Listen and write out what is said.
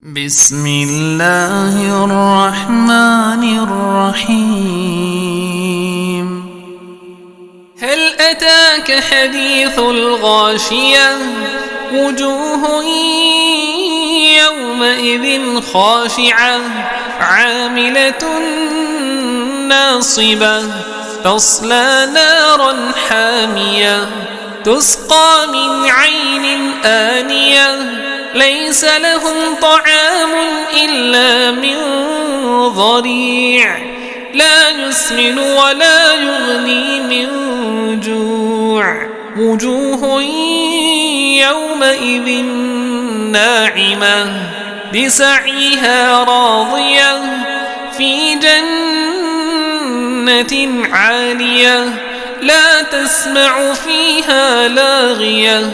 بسم الله الرحمن الرحيم. هل أتاك حديث الغاشية؟ وجوه يومئذ خاشعة عاملة ناصبة تصلى نارا حامية تسقى من عين آنية ليس لهم طعام إلا من ضريع لا يسمن ولا يغني من جوع وجوه يومئذ ناعمة لسعيها راضية في جنة عالية لا تسمع فيها لاغية